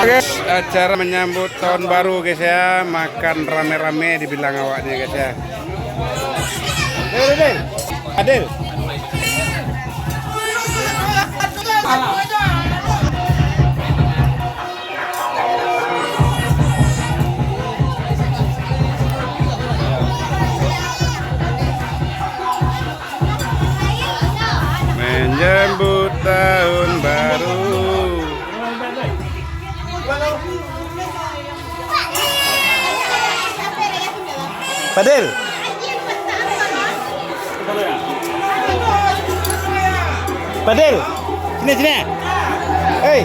Oke, acara menyambut tahun baru guys ya, makan rame-rame dibilang awaknya guys ya. Adil. Menyambut tahun baru. Padel. Padel. Sini. Hei.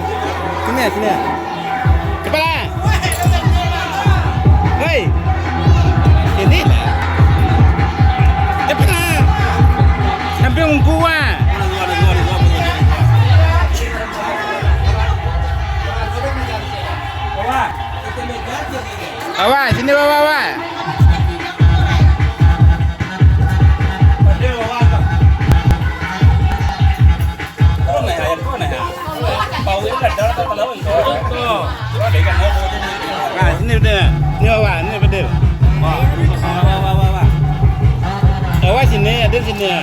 Sini. Kepala. Hei. Sini. Cepat. Sampai ungkuan. Awas, sini bawa. Nah, sini udah. Ini bawa, ini betul. Awas sini, ada sini.